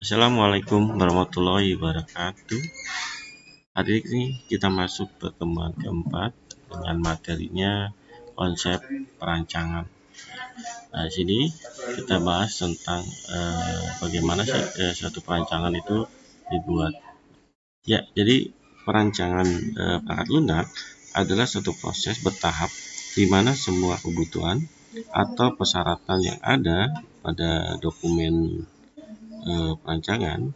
Assalamualaikum warahmatullahi wabarakatuh. Hari ini kita masuk pertemuan keempat dengan materinya konsep perancangan. Nah, di sini kita bahas tentang bagaimana sih suatu perancangan itu dibuat. Ya, jadi perancangan perangkat lunak adalah suatu proses bertahap di mana semua kebutuhan atau persyaratan yang ada pada dokumen perancangan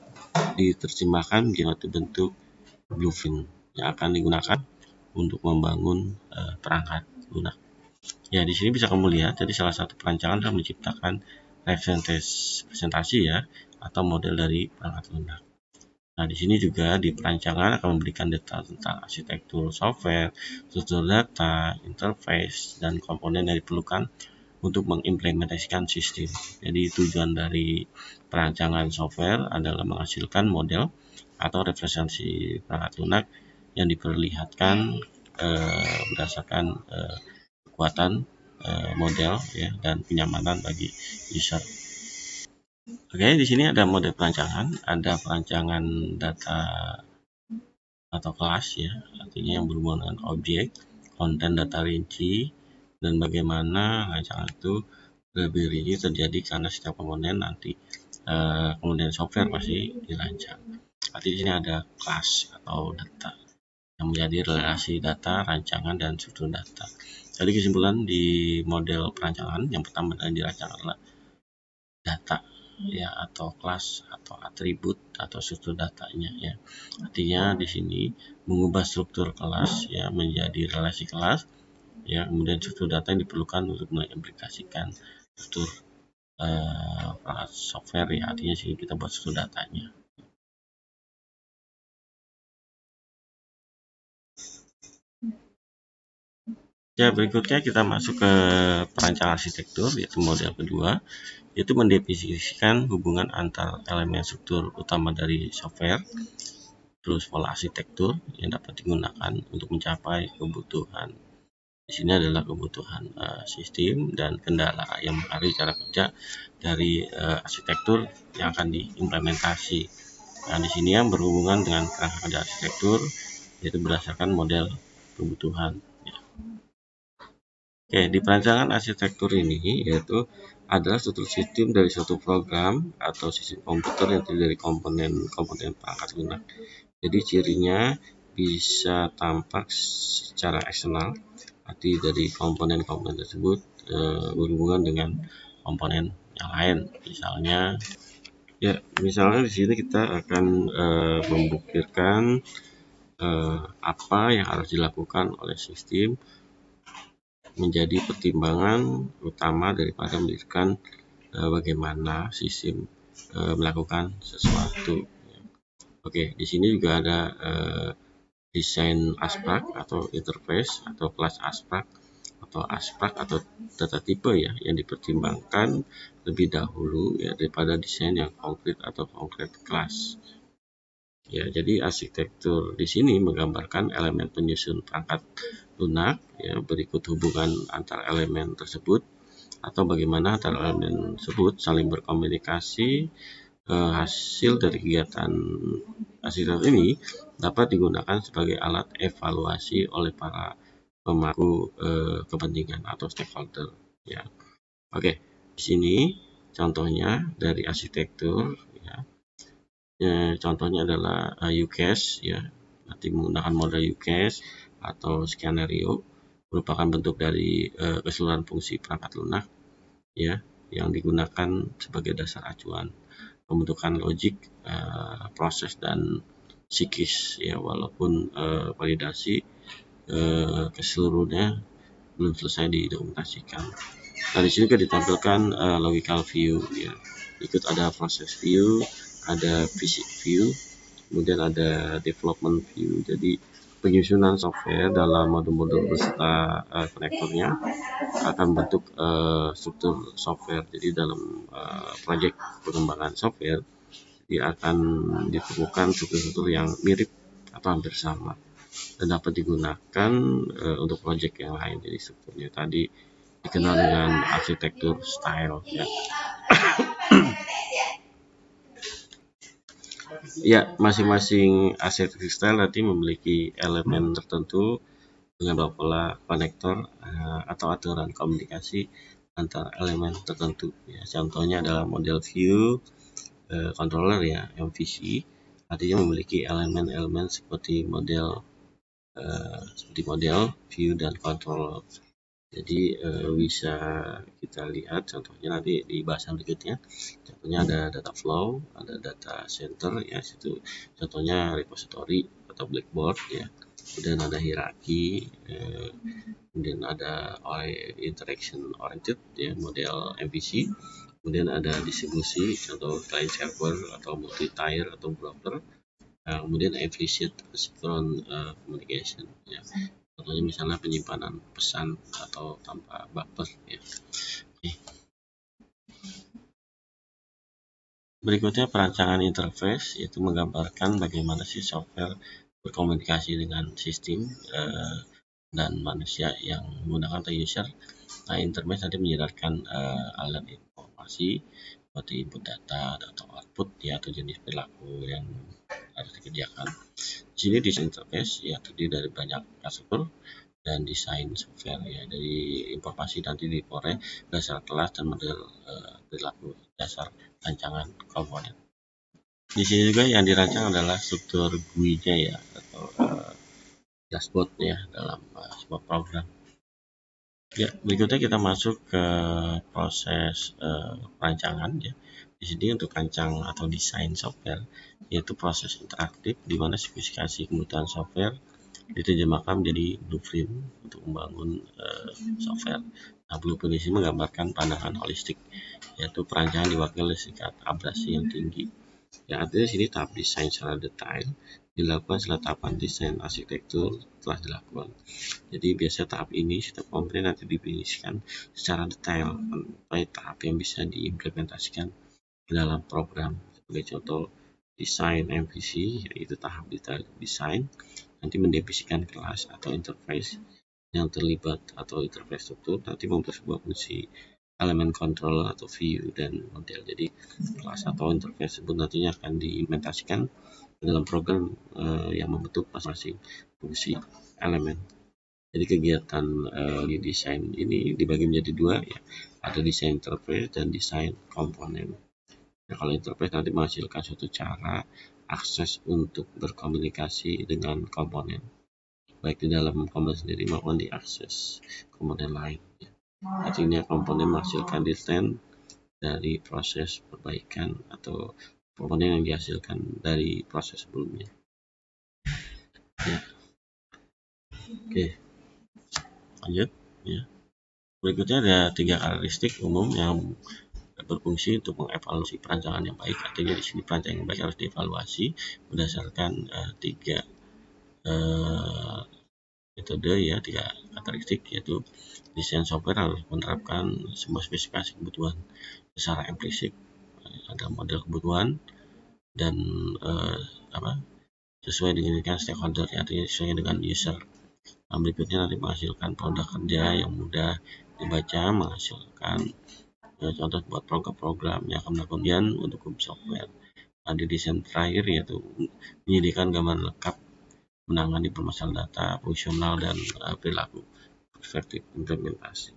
diterjemahkan menjadi bentuk blueprint yang akan digunakan untuk membangun perangkat lunak. Ya, di sini bisa kamu lihat, jadi salah satu perancangan adalah menciptakan representasi ya atau model dari perangkat lunak. Nah, di sini juga di perancangan akan memberikan detail tentang arsitektur software, struktur data, interface, dan komponen yang diperlukan untuk mengimplementasikan sistem. Jadi tujuan dari perancangan software adalah menghasilkan model atau representasi perangkat lunak yang diperlihatkan berdasarkan kekuatan model ya dan kenyamanan bagi user. Oke, di sini ada model perancangan, ada perancangan data atau kelas ya, artinya yang berhubungan dengan objek, konten data rinci, dan bagaimana rancangan itu lebih rinci terjadi karena setiap komponen nanti kemudian software pasti dirancang. Artinya di sini ada kelas atau data yang menjadi relasi data, rancangan, dan struktur data. Jadi kesimpulan di model perancangan yang pertama yang dirancang adalah data ya atau kelas atau atribut atau struktur datanya ya. Artinya di sini mengubah struktur kelas ya menjadi relasi kelas ya, kemudian struktur data yang diperlukan untuk mengimplikasikan struktur software ya, artinya sini kita buat struktur datanya. Ya, berikutnya kita masuk ke perancangan arsitektur, yaitu model kedua, yaitu mendefinisikan hubungan antar elemen struktur utama dari software, terus pola arsitektur yang dapat digunakan untuk mencapai kebutuhan. Di sini adalah kebutuhan sistem dan kendala yang mempengaruhi cara kerja dari arsitektur yang akan diimplementasi. Nah, di sini yang berhubungan dengan kerangka kerja arsitektur, yaitu berdasarkan model kebutuhan. Oke, di perancangan arsitektur ini yaitu adalah struktur sistem dari suatu program atau sistem komputer yang terdiri dari komponen perangkat lunak. Jadi cirinya bisa tampak secara eksternal, arti dari komponen-komponen tersebut berhubungan dengan komponen yang lain. Misalnya di sini kita akan membuktikan apa yang harus dilakukan oleh sistem menjadi pertimbangan utama daripada mendirikan bagaimana sistem melakukan sesuatu. Oke, di sini juga ada desain abstrak atau interface atau kelas abstrak atau data tipe ya yang dipertimbangkan lebih dahulu ya daripada desain yang konkret atau konkret kelas. Ya, jadi arsitektur di sini menggambarkan elemen penyusun perangkat lunak ya berikut hubungan antar elemen tersebut atau bagaimana antar elemen tersebut saling berkomunikasi. Hasil dari kegiatan arsitektur ini dapat digunakan sebagai alat evaluasi oleh para pemangku kepentingan atau stakeholder ya. Oke, di sini contohnya dari arsitektur ya. Contohnya adalah UCAS ya, nanti menggunakan model UCAS atau skenario merupakan bentuk dari keseluruhan fungsi perangkat lunak ya yang digunakan sebagai dasar acuan pembentukan logik, proses dan psikis ya, walaupun validasi keseluruhannya belum selesai didokumentasikan. Nah, di sini juga ditampilkan logical view ya. Ikut ada process view, ada physics view, kemudian ada development view. Jadi penyusunan software dalam modul-modul beserta konektornya akan membentuk struktur software. Jadi dalam proyek pengembangan software dia akan ditemukan struktur-struktur yang mirip atau hampir sama dan dapat digunakan untuk proyek yang lain. Jadi strukturnya tadi dikenal dengan arsitektur style ya. Ya, masing-masing aset kristal nanti memiliki elemen tertentu dengan pola konektor atau aturan komunikasi antar elemen tertentu. Ya, contohnya adalah model view controller ya, MVC, artinya memiliki elemen-elemen seperti model view dan controller. Jadi bisa kita lihat contohnya nanti di bahasan berikutnya. Contohnya ada data flow, ada data center ya, situ contohnya repository atau blackboard ya. Kemudian ada hierarki, kemudian ada interaction oriented ya, model MVC. Kemudian ada distribusi contoh client server atau multi tier atau broker. Kemudian efficient asynchron communication ya. Contohnya misalnya penyimpanan pesan atau tanpa buffer ya. Oke. Berikutnya perancangan interface, yaitu menggambarkan bagaimana si software berkomunikasi dengan sistem dan manusia yang menggunakan atau user. Nah, interface nanti menjelaskan aliran informasi seperti input data atau output ya, atau jenis perilaku yang harus dikerjakan. Di sini desain interface ya terdiri dari banyak kasur dan desain software ya, dari informasi nanti diperoleh dasar kelas dan model perilaku dasar rancangan komponen. Di sini juga yang dirancang adalah struktur GUI-nya ya, atau dashboard ya dalam sebuah program. Ya, berikutnya kita masuk ke proses perancangan ya. Di sini untuk rancang atau desain software, yaitu proses interaktif di mana spesifikasi kebutuhan software diterjemahkan menjadi blueprint untuk membangun software. Nah, blueprint ini menggambarkan pandangan holistik, yaitu perancangan diwakili oleh tingkat abrasi yang tinggi. Ya, artinya sini tahap desain secara detail dilakukan setelah tahapan desain arsitektur telah dilakukan. Jadi biasanya tahap ini setiap komponen nanti didefinisikan secara detail sampai tahap yang bisa diimplementasikan ke dalam program. Sebagai contoh desain MVC, yaitu tahap detail desain, nanti mendefinisikan kelas atau interface yang terlibat atau interface struktur nanti membuat sebuah fungsi elemen controller atau view dan model. Jadi kelas atau interface tersebut nantinya akan diimplementasikan dalam program yang membentuk masing-masing fungsi elemen. Jadi kegiatan di desain ini dibagi menjadi dua ya, ada desain interface dan desain komponen. Nah, kalau interface nanti menghasilkan suatu cara akses untuk berkomunikasi dengan komponen, baik di dalam komponen sendiri maupun di akses komponen lain. Ya. Artinya komponen menghasilkan desain dari proses perbaikan atau komponen yang dihasilkan dari proses sebelumnya. Ya. Oke, lanjut. Ya. Berikutnya ada 3 karakteristik umum yang berfungsi untuk mengevaluasi perancangan yang baik. Artinya di sini perancangan yang baik harus dievaluasi berdasarkan 3 metode ya, 3 karakteristik, yaitu desain software harus menerapkan sebuah spesifikasi kebutuhan secara implisit, ada model kebutuhan dan sesuai dengan stakeholder, artinya sesuai dengan user. Nah, berikutnya nanti menghasilkan produk kerja yang mudah dibaca, menghasilkan contoh buat program-program yang akan melakukan untuk software. Nah, di desain terakhir yaitu menyediakan gambaran lengkap menangani permasalahan data, fungsional dan perilaku perspektif implementasi.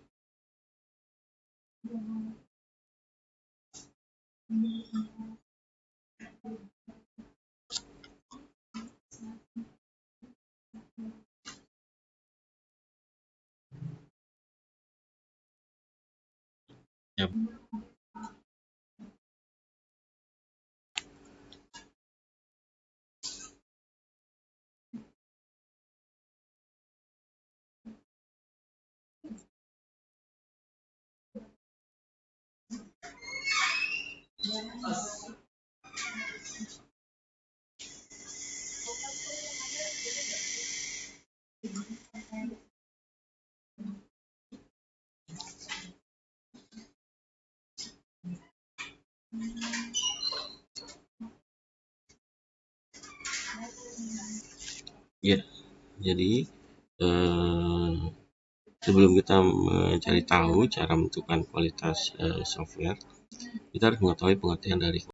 Ya. Ya, jadi sebelum kita mencari tahu cara menentukan kualitas software, kita harus mengetahui pengertian dari